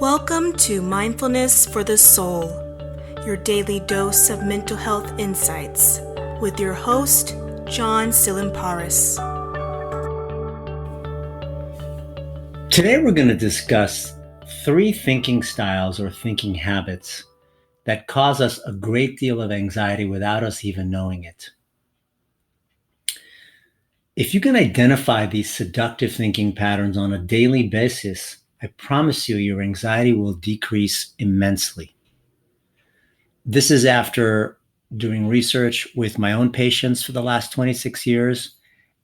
Welcome to Mindfulness for the Soul, your daily dose of mental health insights, with your host, John Silamparis. Today we're going to discuss 3 thinking styles or thinking habits that cause us a great deal of anxiety without us even knowing it. If you can identify these seductive thinking patterns on a daily basis, I promise you your anxiety will decrease immensely. This is after doing research with my own patients for the last 26 years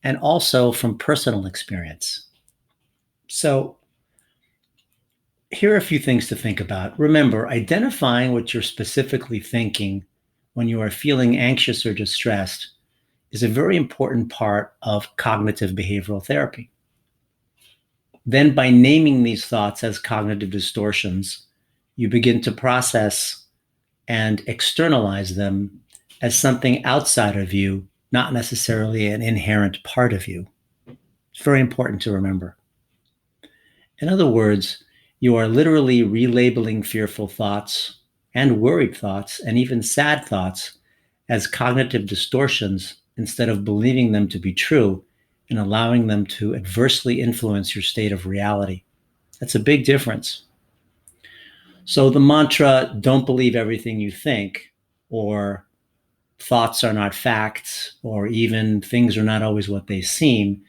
and also from personal experience. So, here are a few things to think about. Remember, identifying what you're specifically thinking when you are feeling anxious or distressed is a very important part of cognitive behavioral therapy. Then, by naming these thoughts as cognitive distortions, you begin to process and externalize them as something outside of you, not necessarily an inherent part of you. It's very important to remember. In other words, you are literally relabeling fearful thoughts and worried thoughts and even sad thoughts as cognitive distortions instead of believing them to be true and allowing them to adversely influence your state of reality. That's a big difference. So the mantra, don't believe everything you think, or thoughts are not facts, or even things are not always what they seem,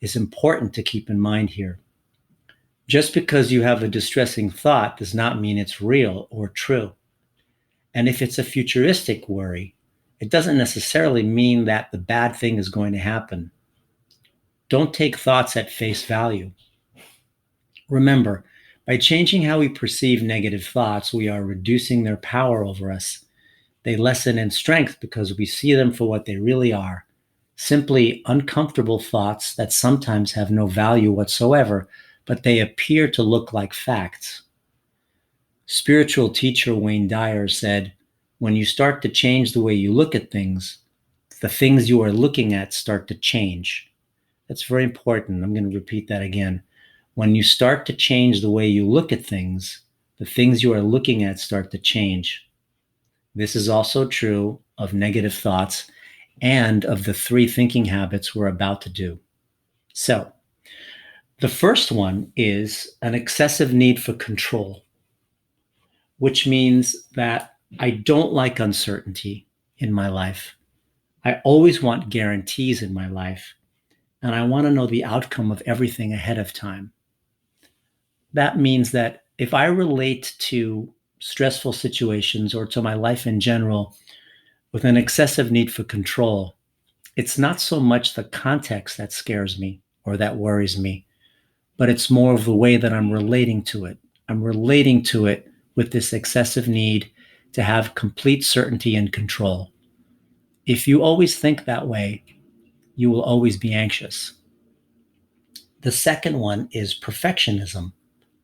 is important to keep in mind here. Just because you have a distressing thought does not mean it's real or true. And if it's a futuristic worry, it doesn't necessarily mean that the bad thing is going to happen. Don't take thoughts at face value. Remember, by changing how we perceive negative thoughts, we are reducing their power over us. They lessen in strength because we see them for what they really are, simply uncomfortable thoughts that sometimes have no value whatsoever, but they appear to look like facts. Spiritual teacher Wayne Dyer said, when you start to change the way you look at things, the things you are looking at start to change. That's very important. I'm going to repeat that again. When you start to change the way you look at things, the things you are looking at start to change. This is also true of negative thoughts and of the 3 thinking habits we're about to do. So, the first one is an excessive need for control, which means that I don't like uncertainty in my life. I always want guarantees in my life, and I want to know the outcome of everything ahead of time. That means that if I relate to stressful situations or to my life in general with an excessive need for control, it's not so much the context that scares me or that worries me, but it's more of the way that I'm relating to it. I'm relating to it with this excessive need to have complete certainty and control. If you always think that way, you will always be anxious. The second one is perfectionism,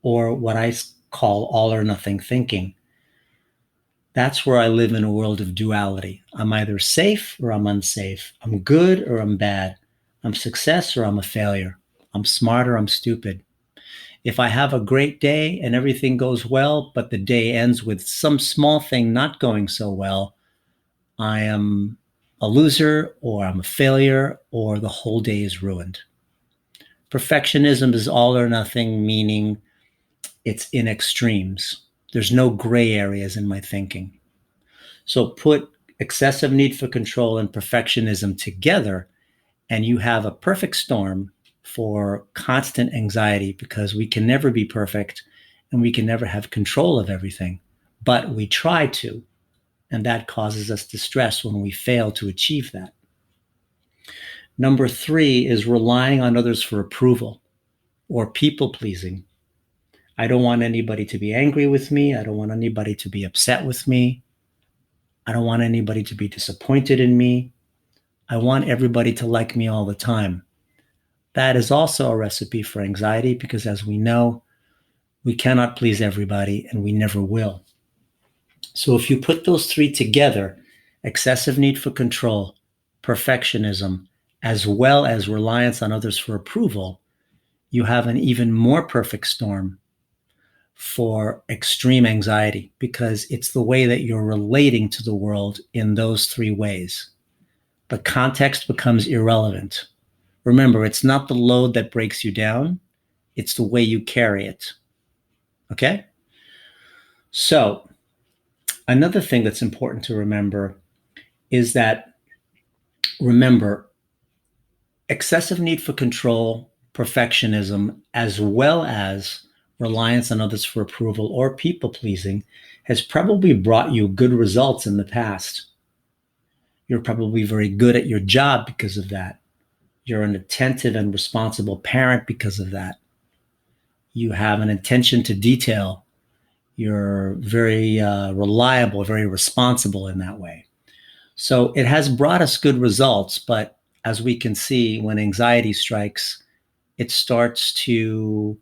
or what I call all or nothing thinking. That's where I live in a world of duality. I'm either safe or I'm unsafe. I'm good or I'm bad. I'm success or I'm a failure. I'm smart or I'm stupid. If I have a great day and everything goes well, but the day ends with some small thing not going so well, I am a loser or I'm a failure or the whole day is ruined. Perfectionism is all or nothing, meaning it's in extremes. There's no gray areas in my thinking. So put excessive need for control and perfectionism together, and you have a perfect storm for constant anxiety, because we can never be perfect and we can never have control of everything, but we try to, and that causes us distress when we fail to achieve that. Number 3 is relying on others for approval or people pleasing. I don't want anybody to be angry with me. I don't want anybody to be upset with me. I don't want anybody to be disappointed in me. I want everybody to like me all the time. That is also a recipe for anxiety, because as we know, we cannot please everybody and we never will. So if you put those 3 together, excessive need for control, perfectionism, as well as reliance on others for approval, you have an even more perfect storm for extreme anxiety because it's the way that you're relating to the world in those three ways. The context becomes irrelevant. Remember, it's not the load that breaks you down, it's the way you carry it. Okay? So, another thing that's important to remember is that, excessive need for control, perfectionism, as well as reliance on others for approval or people pleasing has probably brought you good results in the past. You're probably very good at your job because of that. You're an attentive and responsible parent because of that. You have an attention to detail. You're very reliable, very responsible in that way. So it has brought us good results, but as we can see, when anxiety strikes, it starts to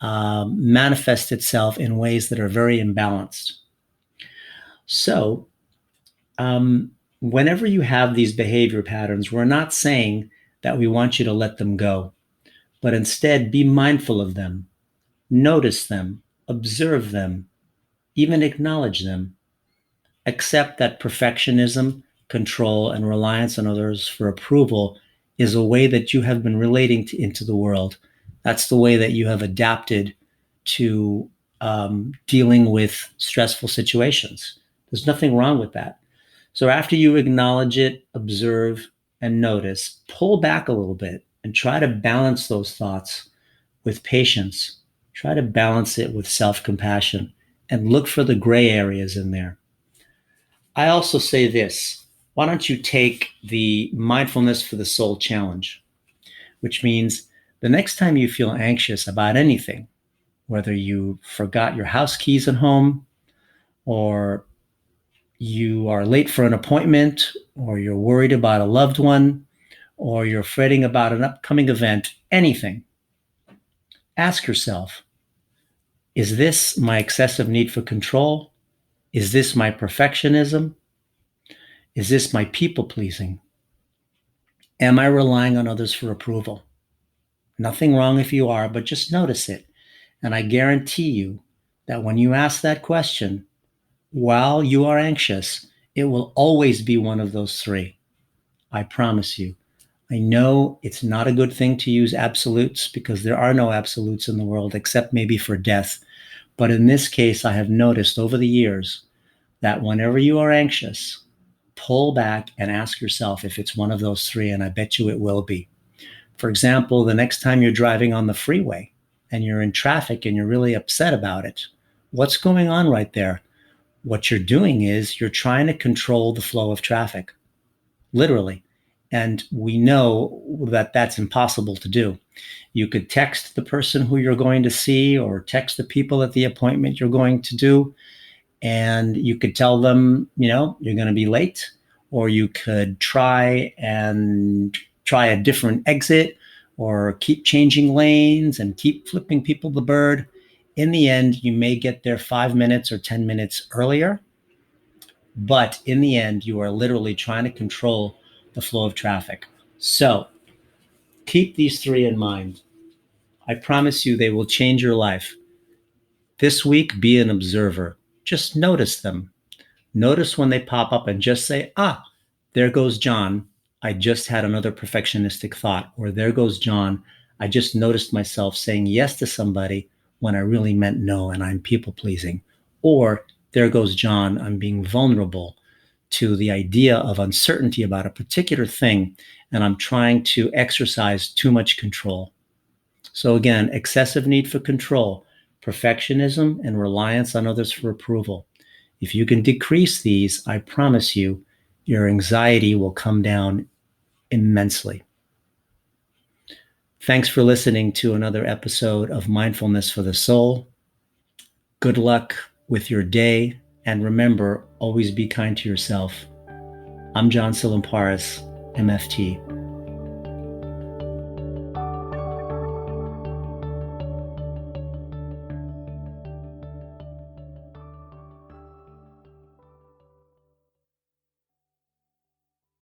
manifest itself in ways that are very imbalanced. So whenever you have these behavior patterns, we're not saying that we want you to let them go, but instead be mindful of them, notice them, observe them, even acknowledge them. Accept that perfectionism, control, and reliance on others for approval is a way that you have been relating into the world. That's the way that you have adapted to dealing with stressful situations. There's nothing wrong with that. So after you acknowledge it, observe, and notice, pull back a little bit and try to balance those thoughts with patience. Try to balance it with self-compassion and look for the gray areas in there. I also say this, why don't you take the Mindfulness for the Soul challenge, which means the next time you feel anxious about anything, whether you forgot your house keys at home, or you are late for an appointment, or you're worried about a loved one, or you're fretting about an upcoming event, anything, ask yourself, is this my excessive need for control? Is this my perfectionism? Is this my people pleasing? Am I relying on others for approval? Nothing wrong if you are, but just notice it. And I guarantee you that when you ask that question, while you are anxious, it will always be one of those three. I promise you. I know it's not a good thing to use absolutes because there are no absolutes in the world except maybe for death. But in this case, I have noticed over the years that whenever you are anxious, pull back and ask yourself if it's one of those three, and I bet you it will be. For example, the next time you're driving on the freeway and you're in traffic and you're really upset about it, what's going on right there? What you're doing is you're trying to control the flow of traffic, literally. And we know that that's impossible to do. You could text the person who you're going to see or text the people at the appointment you're going to do, and you could tell them, you're going to be late, or you could try a different exit, or keep changing lanes and keep flipping people the bird. In the end, you may get there 5 minutes or 10 minutes earlier, but in the end, you are literally trying to control the flow of traffic. So keep these three in mind. I promise you they will change your life. This week, be an observer. Just notice them. Notice when they pop up and just say, there goes John. I just had another perfectionistic thought. Or there goes John. I just noticed myself saying yes to somebody when I really meant no, and I'm people pleasing. Or there goes John. I'm being vulnerable to the idea of uncertainty about a particular thing, and I'm trying to exercise too much control. So again, excessive need for control, perfectionism, and reliance on others for approval. If you can decrease these, I promise you, your anxiety will come down immensely. Thanks for listening to another episode of Mindfulness for the Soul. Good luck with your day, and remember, always be kind to yourself. I'm John Silimparis, MFT.